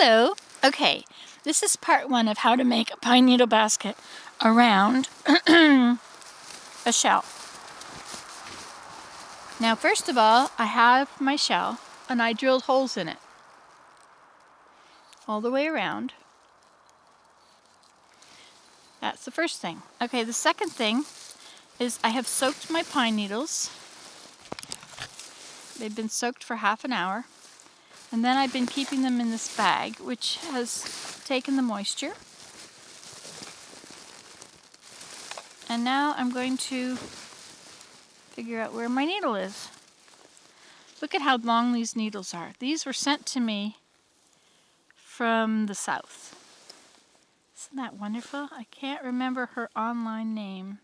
Hello! Okay, this is part one of how to make a pine needle basket around a shell. Now first of all, I have my shell and I drilled holes in it all the way around. That's the first thing. Okay, the second thing is I have soaked my pine needles. They've been soaked for half an hour. And then I've been keeping them in this bag, which has taken the moisture. And now I'm going to figure out where my needle is. Look at how long these needles are. These were sent to me from the south. Isn't that wonderful? I can't remember her online name.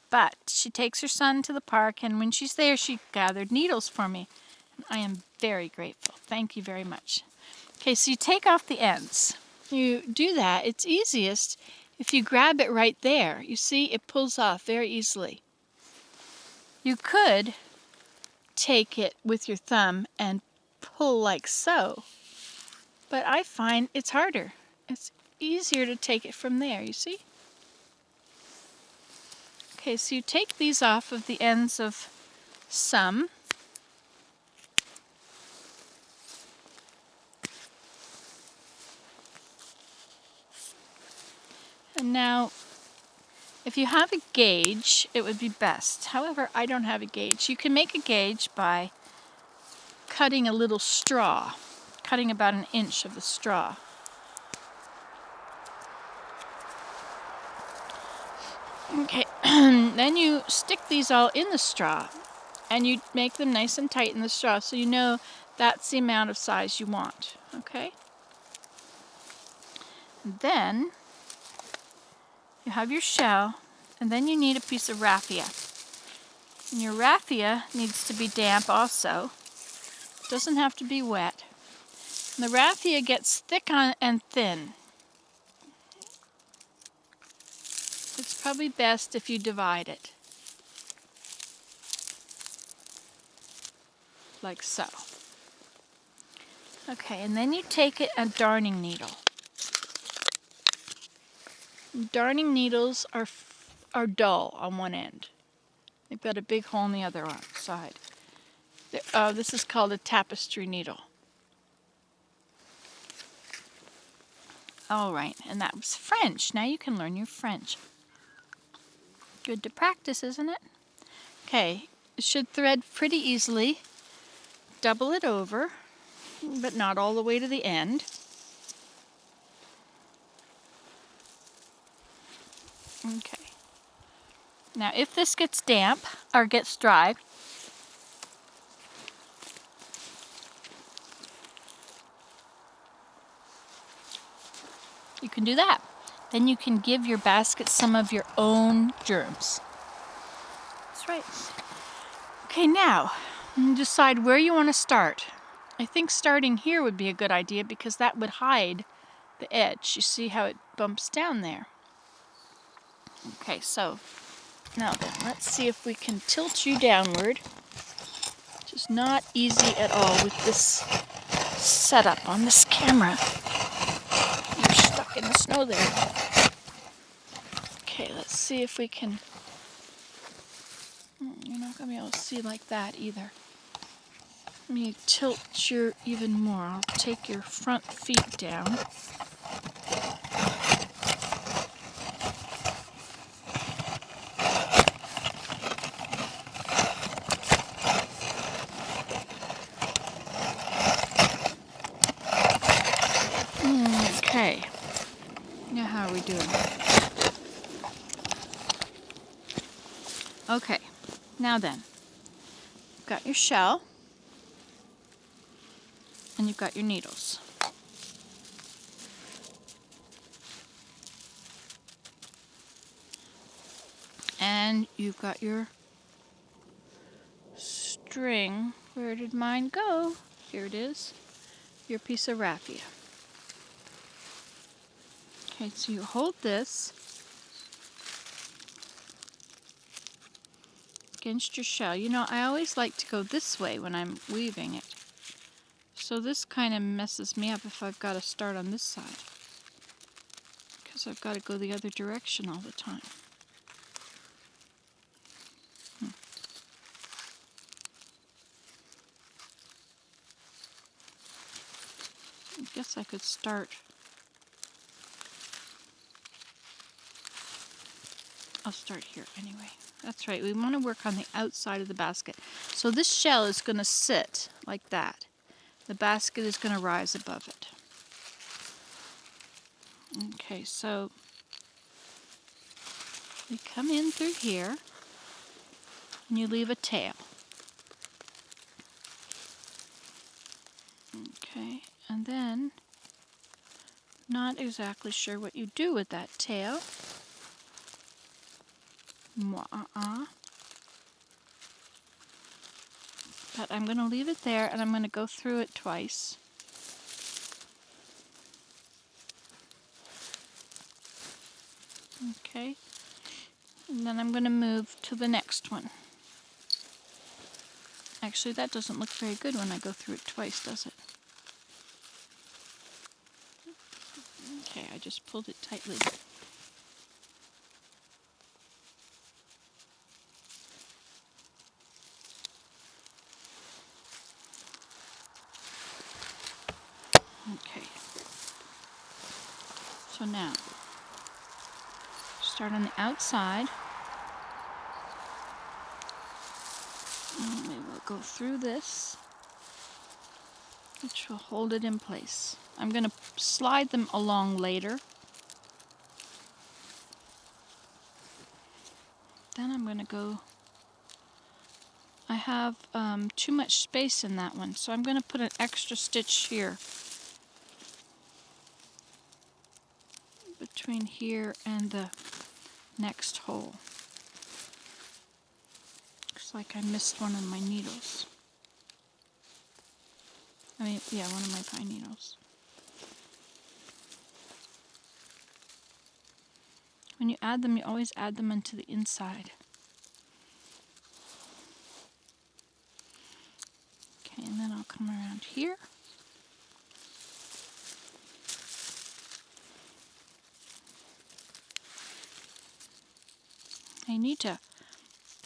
But she takes her son to the park, and when she's there, she gathered needles for me. And I am very grateful. Thank you very much. Okay, so you take off the ends. You do that. It's easiest if you grab it right there. You see, it pulls off very easily. You could take it with your thumb and pull like so, but I find it's harder. It's easier to take it from there, you see? Okay, so you take these off of the ends of some. And now, if you have a gauge, it would be best. However, I don't have a gauge. You can make a gauge by cutting a little straw, cutting about an inch of the straw. Okay, then you stick these all in the straw and you make them nice and tight in the straw so you know that's the amount of size you want, okay? And then you have your shell, and then you need a piece of raffia. And your raffia needs to be damp also. It doesn't have to be wet. And the raffia gets thick and thin. It's probably best if you divide it. Like so. Okay, and then you take a darning needle. Darning needles are dull on one end. They've got a big hole on the other side. This is called a tapestry needle. All right, and that was French. Now you can learn your French. Good to practice, isn't it? Okay, it should thread pretty easily. Double it over, but not all the way to the end. Okay. Now, if this gets damp or gets dry, you can do that. Then you can give your basket some of your own germs. That's right. Okay, now, decide where you want to start. I think starting here would be a good idea because that would hide the edge. You see how it bumps down there? Okay, so now then, let's see if we can tilt you downward. Which is not easy at all with this setup on this camera. You're stuck in the snow there. Okay, let's see if we can... You're not going to be able to see like that either. Let me tilt you even more. I'll take your front feet down. Okay. Now how are we doing? Okay. Now then, you've got your shell and you've got your needles. And you've got your string. Where did mine go? Here it is. Your piece of raffia. Okay, so you hold this against your shell. You know, I always like to go this way when I'm weaving it. So this kind of messes me up if I've got to start on this side, because I've got to go the other direction all the time. I guess I could start. I'll start here anyway. That's right, we want to work on the outside of the basket. So this shell is going to sit like that. The basket is going to rise above it. Okay, so you come in through here and you leave a tail. Okay, and then not exactly sure what you do with that tail. But I'm going to leave it there and I'm going to go through it twice. Okay, and then I'm going to move to the next one. Actually, that doesn't look very good when I go through it twice, does it? Okay, I just pulled it tightly. Okay, so now start on the outside. And we will go through this, which will hold it in place. I'm going to slide them along later. Then I'm going to go, I have too much space in that one, so I'm going to put an extra stitch here. Between here and the next hole. Looks like I missed one of my needles. I mean, yeah, one of my pine needles. When you add them, you always add them into the inside. Okay, and then I'll come around here. I need to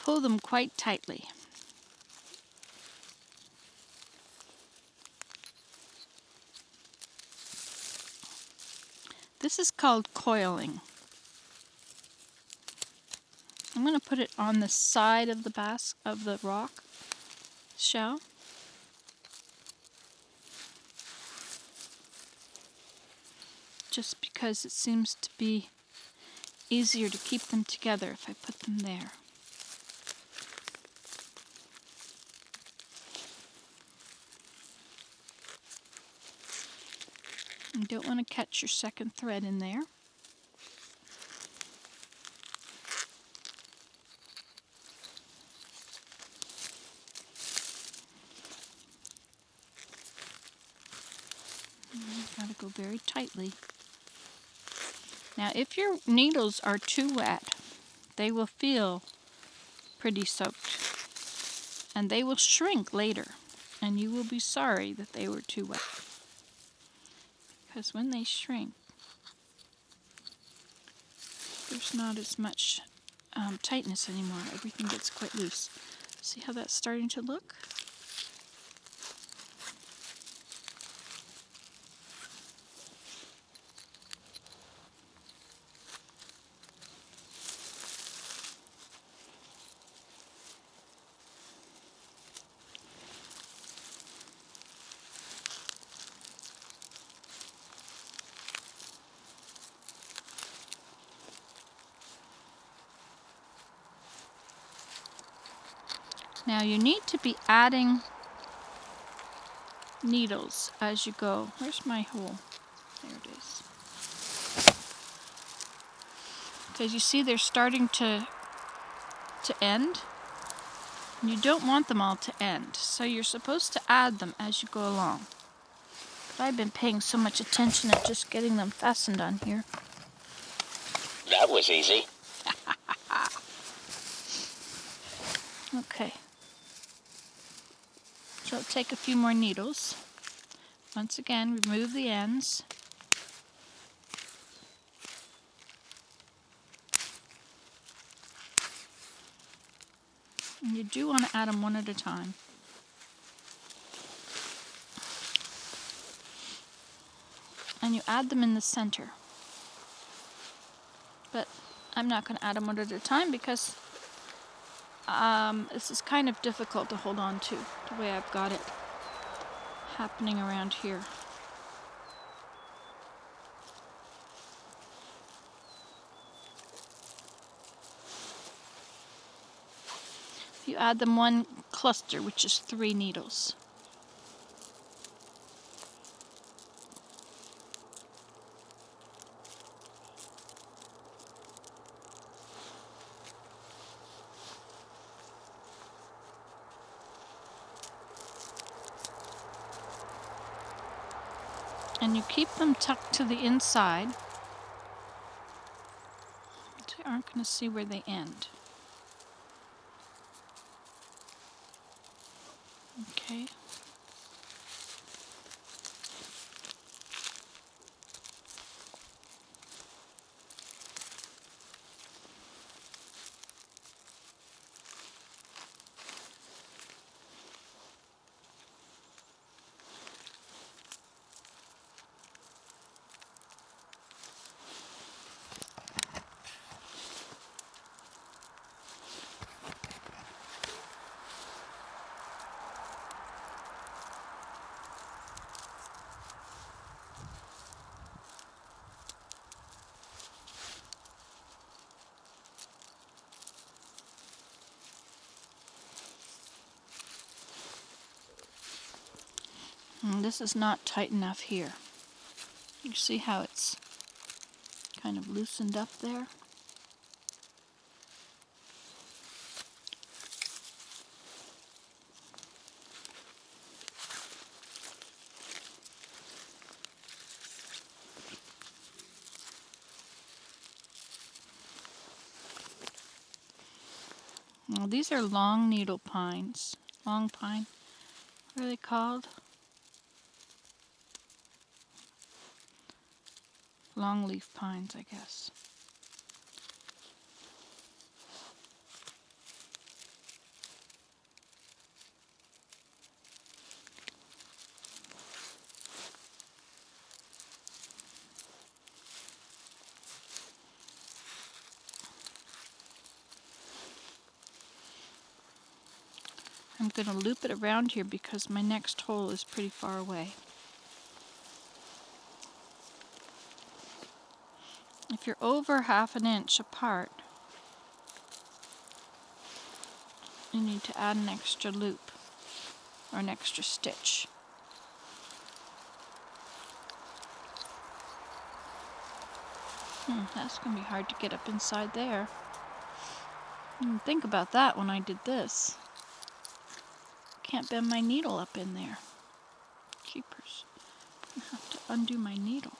pull them quite tightly. This is called coiling. I'm going to put it on the side of the rock shell. Just because it seems to be easier to keep them together if I put them there. You don't want to catch your second thread in there. You've got to go very tightly. Now, if your needles are too wet, they will feel pretty soaked. And they will shrink later. And you will be sorry that they were too wet. Because when they shrink, there's not as much tightness anymore. Everything gets quite loose. See how that's starting to look? Now you need to be adding needles as you go. Where's my hole? There it is. Because you see they're starting to end. And you don't want them all to end. So you're supposed to add them as you go along. But I've been paying so much attention at just getting them fastened on here. That was easy. Okay. So I'll take a few more needles. Once again, remove the ends. And you do want to add them one at a time. And you add them in the center. But I'm not going to add them one at a time because this is kind of difficult to hold on to the way I've got it happening around here. You add them one cluster, which is 3 needles. And you keep them tucked to the inside, so you aren't going to see where they end. Okay. And this is not tight enough here. You see how it's kind of loosened up there? Now these are long needle pines. Long pine. What are they called? Longleaf pines, I guess. I'm going to loop it around here because my next hole is pretty far away. If you're over 1/2 inch apart, you need to add an extra loop or an extra stitch. That's going to be hard to get up inside there. Didn't think about that when I did this. Can't bend my needle up in there. Jeepers. I have to undo my needle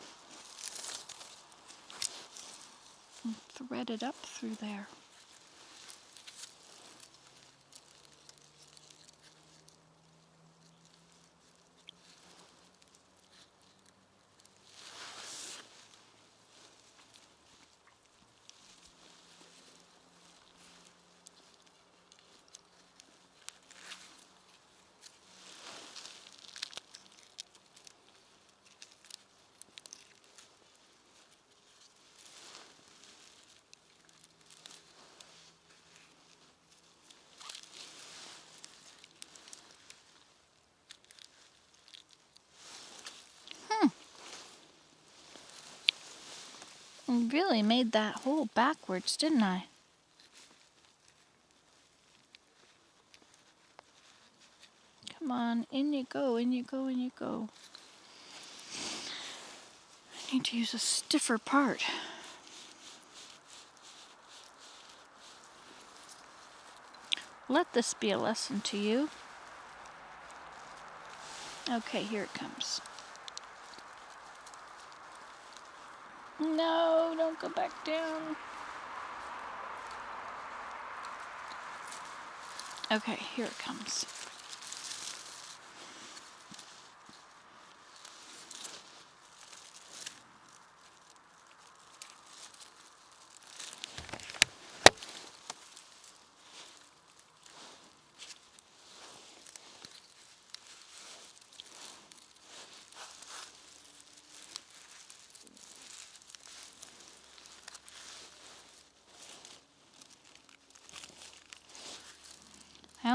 and thread it up through there. I really made that hole backwards, didn't I? Come on, in you go, in you go, in you go. I need to use a stiffer part. Let this be a lesson to you. Okay, here it comes. No, don't go back down. Okay, here it comes.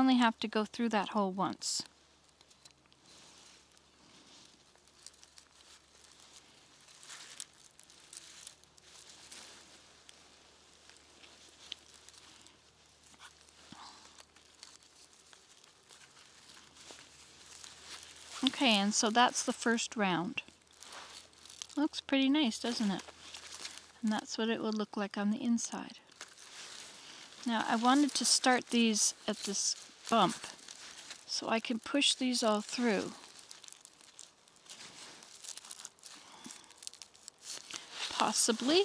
only have to go through that hole once. Okay, and so that's the first round. Looks pretty nice, doesn't it? And that's what it would look like on the inside. Now I wanted to start these at this bump so I can push these all through. Possibly.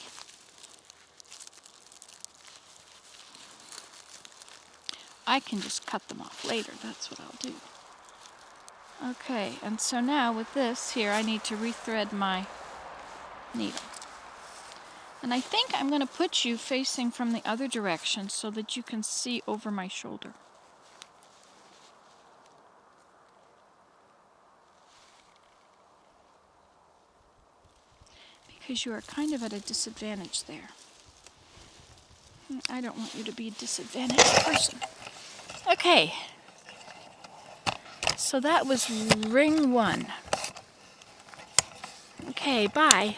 I can just cut them off later, that's what I'll do. Okay, and so now with this here, I need to rethread my needle. And I think I'm going to put you facing from the other direction so that you can see over my shoulder. Because you are kind of at a disadvantage there. I don't want you to be a disadvantaged person. Okay. So that was ring 1. Okay, bye.